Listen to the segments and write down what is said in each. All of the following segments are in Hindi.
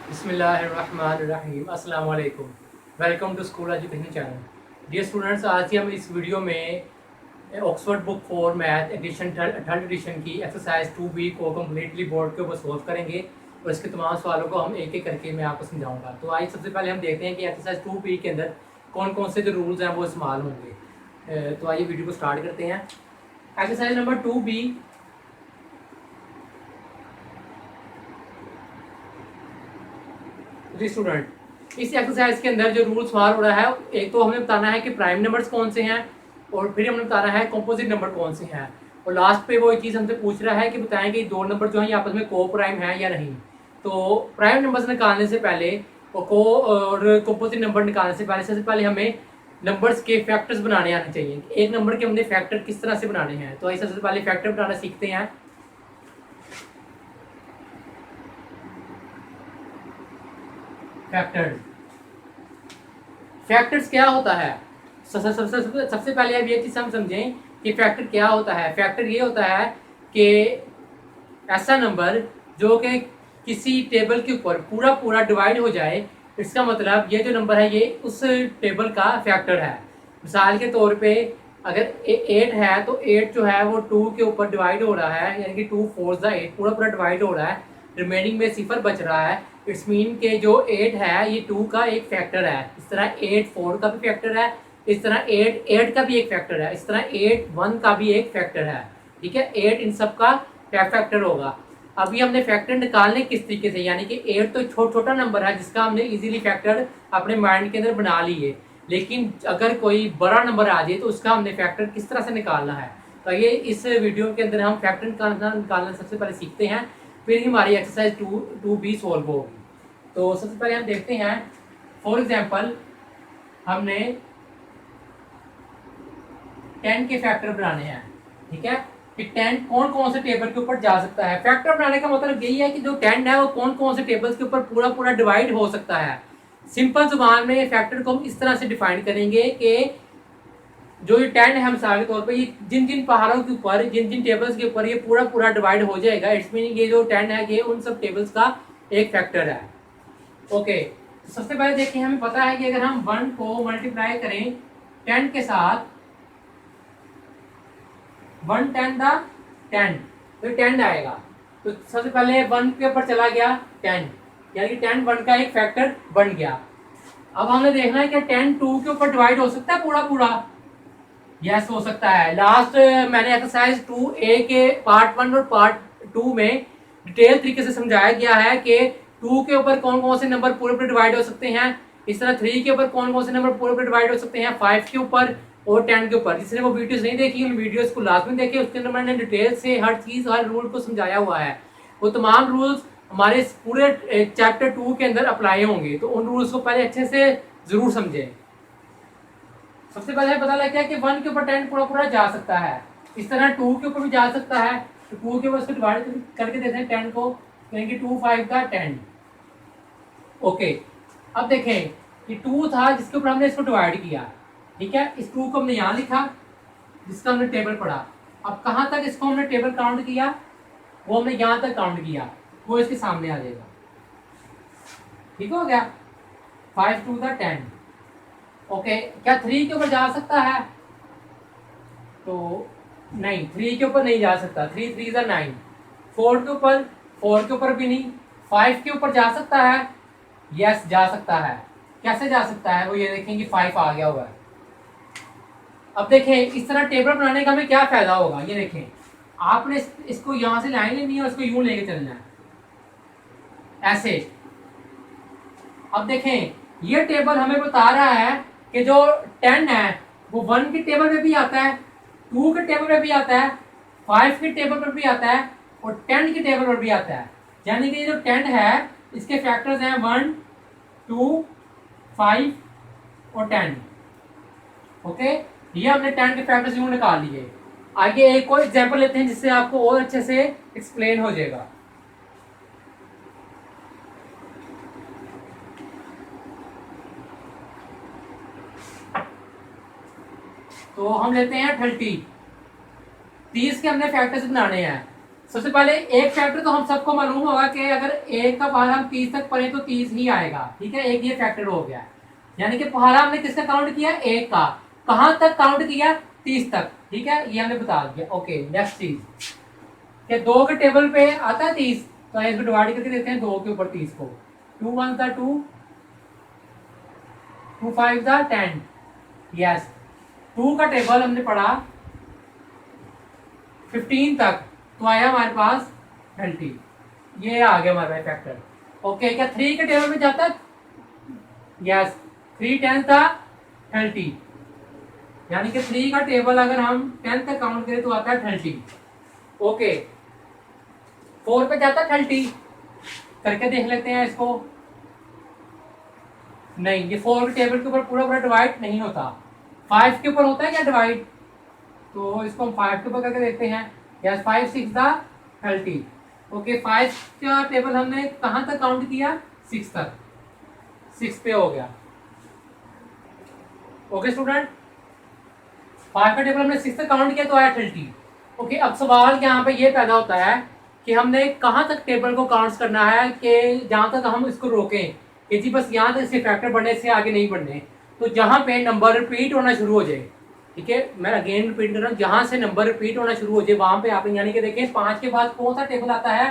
बिस्मिल्लाहिर्रहमानिर्रहीम अस्सलाम वालेकुम। Welcome to school education channel. Dear students, आज ही हम इस वीडियो में Oxford book for math edition third edition की एक्सरसाइज 2B को कम्प्लीटली बोर्ड के ऊपर सॉल्व करेंगे और इसके तमाम सवालों को हम एक एक करके मैं आपको समझाऊंगा। तो आइए सबसे पहले हम देखते हैं कि एक्सरसाइज 2B के अंदर कौन कौन से जो रूल्स हैं वो इस्तेमाल होंगे। तो आइए वीडियो को स्टार्ट करते हैं। Exercise number 2B। स्टूडेंट, इस एक्सरसाइज के अंदर जो रूल सवाल हो रहा है, एक तो हमें बताना है कि प्राइम नंबर्स कौन से हैं और फिर हमें बताना है कंपोजिट नंबर कौन से हैं, और लास्ट पे वो एक चीज़ हमसे पूछ रहा है कि बताएं कि दो नंबर जो हैं ये आपस में को प्राइम है या नहीं। तो प्राइम नंबर्स निकालने से पहले और को और कंपोजिट नंबर निकालने से पहले सबसे पहले हमें नंबर्स के फैक्टर्स बनाने आने चाहिए। एक नंबर के हमने फैक्टर किस तरह से बनाने हैं, तो सबसे पहले फैक्टर बनाना सीखते हैं। फैक्टर्स फैक्टर्स क्या होता है? सबसे पहले अब ये चीज़ हम समझें कि फैक्टर क्या होता है। फैक्टर ये होता है कि ऐसा नंबर जो कि किसी टेबल के ऊपर पूरा पूरा डिवाइड हो जाए, इसका मतलब ये जो नंबर है ये उस टेबल का फैक्टर है। मिसाल के तौर पे अगर 8 है तो 8 जो है वो 2 के ऊपर डिवाइड हो रहा है, यानी कि 2 4 8 पूरा पूरा डिवाइड हो रहा है, रिमेनिंग में सिफर बच रहा है। इट्स मीन के जो 8 है ये 2 का एक फैक्टर है। इस तरह 8 4 का भी फैक्टर है, इस तरह 8 8 का भी एक फैक्टर है, इस तरह 8 1 का भी एक फैक्टर है। ठीक है, 8 इन सब का फैक्टर होगा। अभी हमने फैक्टर निकालने किस तरीके से, यानी कि 8 तो छोटा नंबर है जिसका हमने इजीली फैक्टर अपने माइंड के अंदर बना लिए, लेकिन अगर कोई बड़ा नंबर आ जाए तो उसका हमने फैक्टर किस तरह से निकालना है। तो ये इस वीडियो के अंदर हम फैक्टर निकालना सबसे पहले सीखते हैं, फिर हमारी एक्सरसाइज 2B सॉल्व होगी। तो सबसे पहले हम देखते हैं, फॉर एग्जांपल हमने 10 के फैक्टर बनाने हैं। ठीक है, कि 10 कौन कौन से टेबल के ऊपर जा सकता है। फैक्टर बनाने का मतलब यही है कि जो 10 है वो कौन कौन से टेबल्स के ऊपर पूरा पूरा डिवाइड हो सकता है। सिंपल जुबान में फैक्टर को हम इस तरह से डिफाइन करेंगे कि जो ये 10 है मिसाल के तौर पे, ये जिन जिन पहाड़ों के ऊपर, जिन जिन टेबल्स के ऊपर ये पूरा पूरा डिवाइड हो जाएगा, इट्स मीनिंग ये जो 10 है ये उन सब टेबल्स का एक फैक्टर है। ओके, तो सबसे पहले देखिए, हमें पता है कि अगर हम 1 को मल्टीप्लाई करें 10 के साथ, 1 10 द 10, तो 10 आएगा। तो सबसे पहले 1 के ऊपर चला गया 10, यानी कि 10 1 का एक फैक्टर बन गया। अब हमने देखना है कि 10 2 के ऊपर डिवाइड हो सकता है पूरा पूरा। यस, हो सकता है। लास्ट मैंने एक्सरसाइज 2A के पार्ट 1 और पार्ट 2 में डिटेल तरीके से समझाया गया है कि 2 के ऊपर कौन कौन से नंबर पूरे पूरे डिवाइड हो सकते हैं, इस तरह 3 के ऊपर कौन कौन से नंबर पूरे पूरे डिवाइड हो सकते हैं, 5 के ऊपर और 10 के ऊपर। जिसने वो वीडियोस नहीं देखी उन वीडियोस को लाजमी देखें, उसके अंदर मैंने डिटेल से हर चीज़ हर रूल को समझाया हुआ है। वो तमाम रूल्स हमारे पूरे चैप्टर 2 के अंदर अप्लाई होंगे, तो उन रूल्स को पहले अच्छे से ज़रूर समझें। सबसे पहले पता लग गया कि 1 के ऊपर 10 पूरा पूरा जा सकता है, इस तरह 2 के ऊपर भी जा सकता है। तो 2 के ऊपर इसको डिवाइड करके देते हैं 10 को, यानी कि 2 5 का 10। ओके, अब देखें कि 2 था जिसके ऊपर हमने इसको डिवाइड किया। ठीक है, इस 2 को हमने यहाँ लिखा जिसका हमने टेबल पढ़ा। अब कहाँ तक इसको हमने टेबल काउंट किया, वो हमने यहाँ तक काउंट किया, वो इसके सामने आ जाएगा। ठीक हो गया, 5 2 था 10। ओके, क्या 3 के ऊपर जा सकता है? तो नहीं, 3 के ऊपर नहीं जा सकता, 3 3 ज़ा 9। 4 के ऊपर भी नहीं। 5 के ऊपर जा सकता है? यस, जा सकता है। कैसे जा सकता है, वो ये देखें कि 5 आ गया हुआ है। अब देखें इस तरह टेबल बनाने का हमें क्या फायदा होगा, ये देखें, आपने इसको यहां से लाइन लेनी है और इसको यूं लेके चलना है ऐसे। अब देखें ये टेबल हमें बता रहा है कि जो 10 है वो 1 के टेबल में भी आता है, 2 के टेबल में भी आता है, 5 के टेबल पर भी आता है और 10 के टेबल पर भी आता है। यानी कि जो 10 है इसके फैक्टर्स हैं 1 2 5 और 10। ओके, ये हमने 10 के फैक्टर्स यूं निकाल लिए। आगे एक और एग्जांपल लेते हैं जिससे आपको और अच्छे से एक्सप्लेन हो जाएगा। तो हम लेते हैं 30 के हमने फैक्टर्स बनाने हैं। सबसे पहले एक फैक्टर तो हम सबको मालूम होगा कि अगर एक का पहाड़ा हम 30 तक पढ़े तो 30 ही आएगा, ठीक है। एक ये फैक्टर हो गया, यानी कि पहाड़ा हमने किसका काउंट किया, एक का। कहां तक काउंट किया, 30 तक, ठीक है, ये हमने बता दिया। ओके, नेक्स्ट चीज कि 2 के टेबल पे आता है 30, तो इसको डिवाइड करके देते हैं 2 के ऊपर 30 को। 2 1 था 2, 2 5 था 10। यस, 2 का टेबल हमने पढ़ा 15 तक, तो आया हमारे पास 30। ये आ गया हमारे पास फैक्टर। ओके, क्या 3 के टेबल में जाता है, यस, 3 10 था 30, यानी कि 3 का टेबल अगर हम 10 तक काउंट करें तो आता है 30। ओके, 4 पे जाता है 30, करके देख लेते हैं इसको। नहीं, ये 4 के टेबल के ऊपर पूरा पूरा डिवाइड नहीं होता। 5 के ऊपर होता है क्या डिवाइड, तो इसको हम 5 के ऊपर करके देखते हैं। यस, 5 6 था 30। ओके, 5 का टेबल हमने कहां तक काउंट किया, 6 तक, 6 पे हो गया। ओके स्टूडेंट, 5 का टेबल हमने 6 तक काउंट किया तो आया 30। ओके, अब सवाल यहाँ पे ये पैदा होता है कि हमने कहां तक टेबल को काउंट करना है, कि जहां तक हम इसको रोकें कि जी बस यहाँ तक इसके फैक्टर बढ़ने से आगे नहीं बढ़ने। तो जहां पे नंबर रिपीट होना शुरू हो जाए, ठीक है, मैं अगेन रिपीट कर रहा हूँ, जहां से नंबर रिपीट होना शुरू हो जाए वहां पे आप, यानी कि देखें 5 के बाद कौन सा टेबल आता है,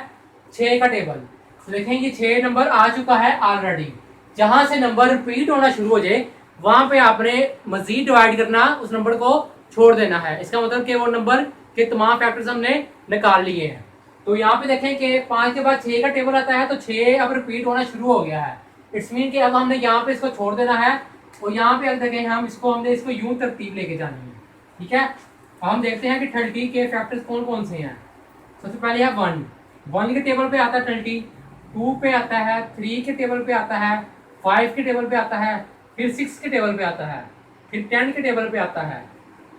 6 का टेबल। तो देखें ये 6 नंबर आ चुका है ऑलरेडी। जहां से नंबर रिपीट होना शुरू हो जाए वहां पे आपने मजीद डिवाइड करना, उस नंबर को छोड़ देना है। इसका मतलब कि वो नंबर के तमाम फैक्टर्स हमने निकाल लिए हैं। तो यहाँ पे देखें कि 5 के बाद 6 का टेबल आता है, तो 6 अब रिपीट होना शुरू हो गया है। इट्स मीन कि अब हमने यहाँ पे इसको छोड़ देना है, और यहाँ पे अगर देखें हम हमने इसको यूं तरतीब लेके जानी है, ठीक है। हम देखते हैं कि 30 के फैक्टर्स कौन कौन से हैं। सबसे पहले है 1 के टेबल पे आता है 30, 2 पे आता है, 3 के टेबल पे आता है, 5 के टेबल पे आता है, फिर 6 के टेबल पे आता है, फिर 10 के टेबल पे आता है,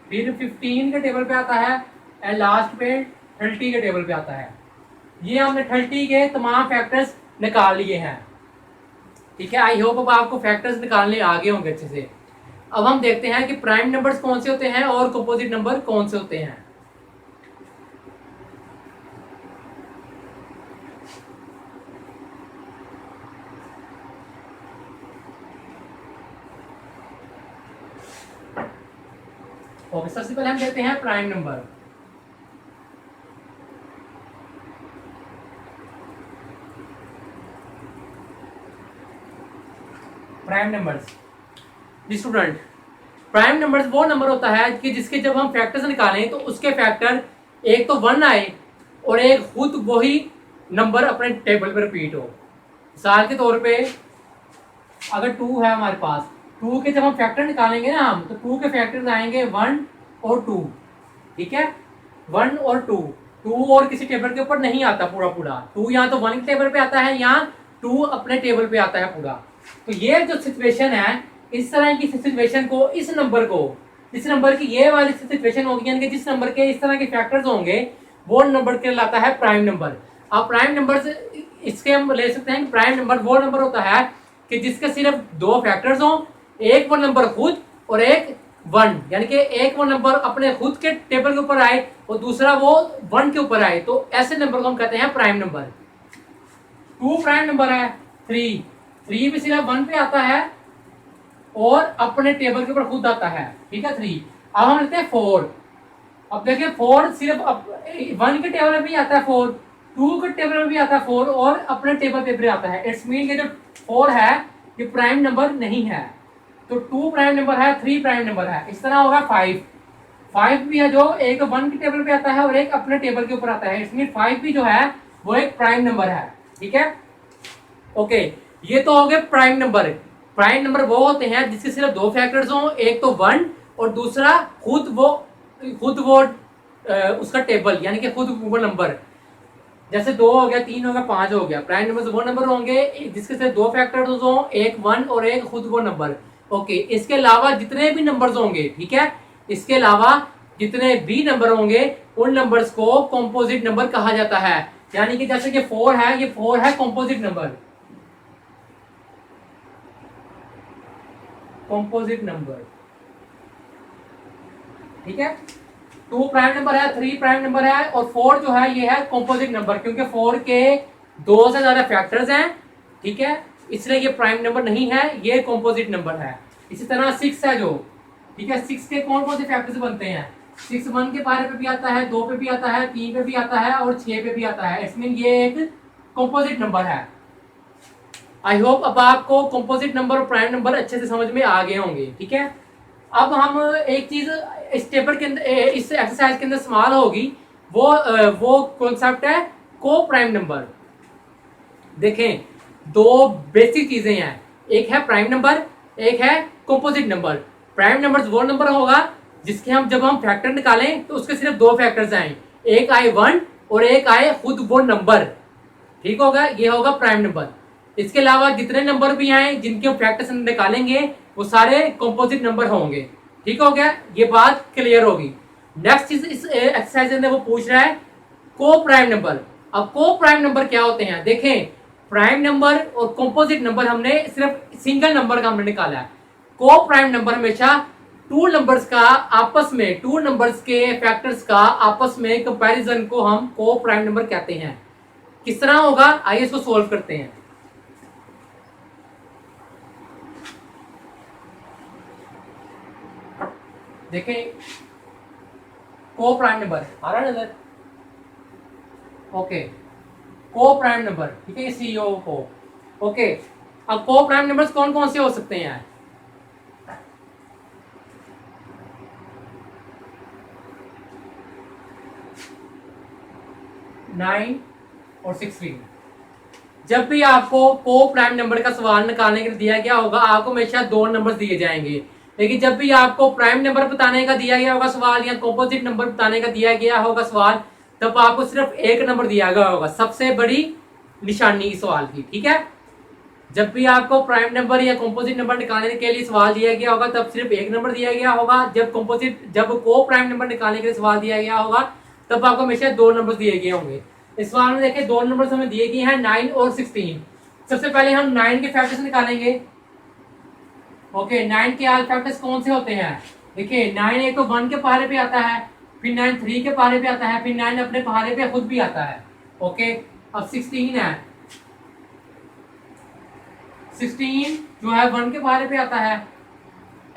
फिर 15 के टेबल पे आता है, एंड लास्ट पे 30 के टेबल पे आता है। ये हमने 30 के तमाम फैक्टर्स निकाल लिए हैं, ठीक है। आई होप अब आपको फैक्टर्स निकालने आ गए होंगे अच्छे से। अब हम देखते हैं कि प्राइम नंबर्स कौन से होते हैं और कंपोजिट नंबर कौन से होते हैं। ओके, सबसे पहले हम देखते हैं प्राइम नंबर। प्राइम नंबर्स, जी स्टूडेंट, प्राइम नंबर्स वो नंबर होता है कि जिसके जब हम फैक्टर्स निकालें तो उसके फैक्टर एक तो 1 आए और एक खुद वही नंबर अपने टेबल पर रिपीट हो। मिसाल के तौर पे अगर 2 है हमारे पास, 2 के जब हम फैक्टर निकालेंगे ना हम, तो 2 के फैक्टर्स आएंगे 1 और 2, ठीक है, 1 और 2। 2 और किसी टेबल के ऊपर नहीं आता पूरा पूरा, 2 यहाँ तो 1 के टेबल पे आता है, यहाँ 2 अपने टेबल पे आता है पूरा। तो ये जो सिचुएशन है, इस तरह की सिचुएशन को, इस नंबर की ये वाली सिचुएशन होगी, यानी कि जिस नंबर के इस तरह के फैक्टर्स होंगे वो नंबर कहलाता है प्राइम नंबर। अब प्राइम नंबर इसके हम ले सकते हैं कि प्राइम नंबर वो नंबर होता है कि जिसके सिर्फ 2 फैक्टर्स हों, एक वो नंबर खुद और एक 1, यानी कि एक वो नंबर अपने खुद के टेबल के ऊपर आए और दूसरा वो 1 के ऊपर आए, तो ऐसे नंबर को हम कहते हैं प्राइम नंबर। 2 प्राइम नंबर है, 3 भी सिर्फ 1 पे आता है और अपने टेबल के ऊपर खुद आता है, ठीक है, 3। अब हम लेते हैं 4। अब देखिए 4 सिर्फ 1 के टेबल में भी आता है 4, 2 के टेबल में भी आता है 4 और अपने टेबल पे भी आता है। इट्स मीन कि जो 4 है ये प्राइम नंबर नहीं है, तो 2 प्राइम नंबर है, 3 प्राइम नंबर है। इस तरह होगा 5 भी है जो एक 1 के टेबल पे आता है और एक अपने टेबल के ऊपर आता है। इट्स मीन 5 भी जो है वो एक प्राइम नंबर है, ठीक है। ओके, ये तो हो गए प्राइम नंबर। प्राइम नंबर वो होते हैं जिसके सिर्फ 2 फैक्टर्स हों, एक तो 1 और दूसरा खुद वो उसका टेबल, यानी कि खुद वो नंबर, जैसे 2 हो गया, 3 हो गया, 5 हो गया। प्राइम नंबर वो नंबर होंगे जिसके सिर्फ 2 फैक्टर्स हों, एक 1 और एक खुद वो नंबर। ओके, इसके अलावा जितने भी नंबर्स होंगे, ठीक है, इसके अलावा जितने भी नंबर होंगे उन नंबर्स को कंपोजिट नंबर कहा जाता है। यानी कि जैसे कि 4 है, ये 4 है कंपोजिट नंबर, ठीक है। 2 प्राइम नंबर है, 3 प्राइम नंबर है, और 4 जो है ये है कंपोजिट नंबर, क्योंकि 4 के 2 से ज्यादा फैक्टर्स हैं, ठीक है, इसलिए ये प्राइम नंबर नहीं है, ये कंपोजिट नंबर है। इसी तरह 6 है जो, ठीक है, 6 के कौन कौन से फैक्टर्स बनते हैं? 6 1 के पारे पे भी आता है, 2 पे भी आता है, 3 पे भी आता है और 6 पे भी आता है। इसमें ये एक कंपोजिट नंबर है। आई होप अब आपको कंपोजिट नंबर और प्राइम नंबर अच्छे से समझ में आ गए होंगे, ठीक है। अब हम एक चीज इस टेबल के अंदर, इस एक्सरसाइज के अंदर इस्तेमाल होगी, वो कॉन्सेप्ट है को प्राइम नंबर। देखें, दो बेसिक चीजें हैं, एक है प्राइम नंबर, एक है कंपोजिट नंबर। प्राइम नंबर वो नंबर होगा जिसके हम जब हम फैक्टर निकालें तो उसके सिर्फ 2 फैक्टर्स आए, एक आए 1 और एक आए खुद वो नंबर, ठीक होगा, ये होगा प्राइम नंबर। इसके अलावा जितने नंबर भी आए जिनके हम फैक्टर्स निकालेंगे वो सारे कंपोजिट नंबर होंगे, ठीक हो गया, ये बात क्लियर होगी। नेक्स्ट चीज इस एक्सरसाइज में वो पूछ रहा है को प्राइम नंबर। अब को प्राइम नंबर क्या होते हैं? देखें, प्राइम नंबर और कंपोजिट नंबर हमने सिर्फ सिंगल नंबर का हमने निकाला है। को प्राइम नंबर हमेशा 2 नंबर्स का आपस में, 2 नंबर्स के फैक्टर्स का आपस में कंपैरिजन को हम को प्राइम नंबर कहते हैं। किस तरह होगा, आइए इसको सोल्व करते हैं। देखें, को प्राइम नंबर आ रहा है नजर, ओके, को प्राइम नंबर, ठीक है, सीओ को, ओके। अब को प्राइम नंबर्स कौन कौन से हो सकते हैं? नाइन और 16। जब भी आपको को प्राइम नंबर का सवाल निकालने के लिए दिया गया होगा, आपको हमेशा 2 नंबर दिए जाएंगे। लेकिन जब भी आपको प्राइम नंबर बताने का दिया गया होगा सवाल, या कंपोजिट नंबर बताने का दिया गया होगा सवाल, तब आपको सिर्फ 1 नंबर दिया गया होगा। सबसे बड़ी निशानी इस सवाल की, ठीक है। जब भी आपको प्राइम नंबर या कंपोजिट नंबर निकालने के लिए सवाल दिया गया होगा तब सिर्फ 1 नंबर दिया गया होगा। जब को प्राइम नंबर निकालने के लिए सवाल दिया गया होगा तब आपको हमेशा 2 नंबर दिए गए होंगे। इस सवाल में देखिए 2 नंबर हमें दिए गए हैं 9 और 16। सबसे पहले हम 9 के फैक्टर्स निकालेंगे। ओके, 9 के ऑल फैक्टर्स कौन से होते हैं? देखिए 9 एक तो 1 के पहाड़े पे आता है, फिर 9 3 के पहाड़े पे आता है, फिर 9 अपने पहाड़े पे खुद भी आता है। ओके, अब 16 है, 16 जो है 1 के पहाड़े पे आता है,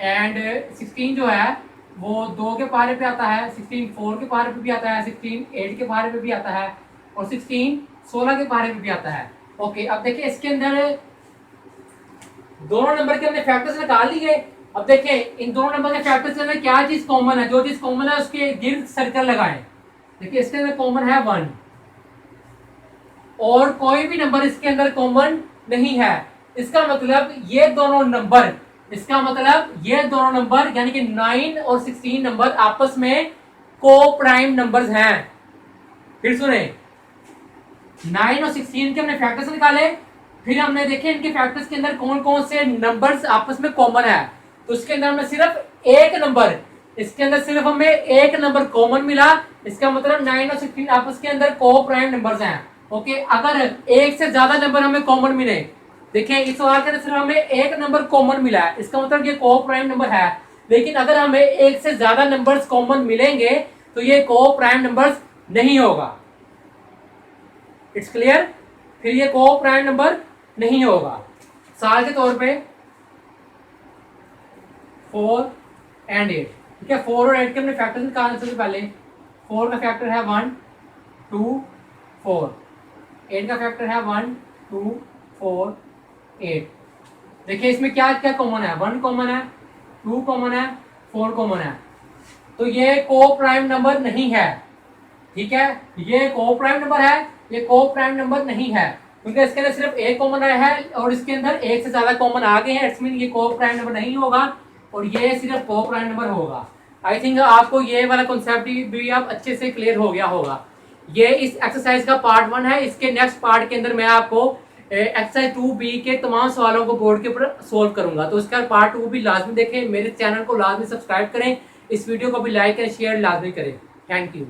एंड 16 जो है वो 2 के पहाड़े पे आता है, 16 4 के पहाड़े पे भी आता है, 16 8 के पहाड़े पे भी आता है, और 16 16 के पहाड़े पे भी आता है। ओके, अब देखिए इसके अंदर दोनों नंबर के हमने फैक्टर्स निकाल लिए। अब देखें इन दोनों नंबर के फैक्टर्स के अंदर क्या चीज कॉमन है, जो चीज कॉमन है उसके गिर्द सर्कल लगाएं। देखिए इसके अंदर कॉमन है 1, और कोई भी नंबर इसके अंदर कॉमन नहीं है। इसका मतलब ये दोनों नंबर, यानी कि 9 और 16 नंबर आपस में को प्राइम नंबर्स हैं। फिर सुने, 9 और 16 के हमने फैक्टर्स निकाले, फिर हमने देखे इनके फैक्टर्स के अंदर कौन कौन से नंबर्स आपस में कॉमन है। तो इसके अंदर हमें सिर्फ एक नंबर, इसके अंदर सिर्फ हमें एक नंबर कॉमन मिला। इसका मतलब 9 और 16 आपस के अंदर को प्राइम नंबर्स हैं। ओके, अगर एक से ज्यादा नंबर हमें कॉमन मिले, देखें इस सवाल के अंदर सिर्फ हमें एक नंबर कॉमन मिला है, इसका मतलब ये को प्राइम नंबर है। लेकिन अगर हमें एक से ज्यादा नंबर्स कॉमन मिलेंगे तो ये को प्राइम नंबर्स नहीं होगा। It's clear? फिर ये को प्राइम नंबर नहीं होगा। साल के तौर पे 4 एंड 8, ठीक है, 4 और 8 के हमने फैक्टर निकालने से पहले 4 का फैक्टर है 1 2 4, 8 का फैक्टर है 1 2 4 8। देखिए इसमें क्या क्या कॉमन है, 1 कॉमन है, 2 कॉमन है, 4 कॉमन है। तो ये को प्राइम नंबर नहीं है, ठीक है, ये को प्राइम नंबर है, ये को प्राइम नंबर नहीं है, क्योंकि इसके अंदर सिर्फ एक कॉमन आया है और इसके अंदर एक से ज्यादा कॉमन आ गए हैं। इसमें ये को प्राइम नंबर नहीं होगा और ये सिर्फ को प्राइम नंबर होगा। आई थिंक आपको ये वाला कॉन्सेप्ट भी आप अच्छे से क्लियर हो गया होगा। ये इस एक्सरसाइज का पार्ट 1 है। इसके नेक्स्ट पार्ट के अंदर मैं आपको एक्सरसाइज 2B के तमाम सवालों को बोर्ड के ऊपर सोल्व करूंगा। तो इसका पार्ट 2 भी लाजमी देखें, मेरे चैनल को लाजमी सब्सक्राइब करें, इस वीडियो को भी लाइक एंड शेयर लाजमी करें। Thank you.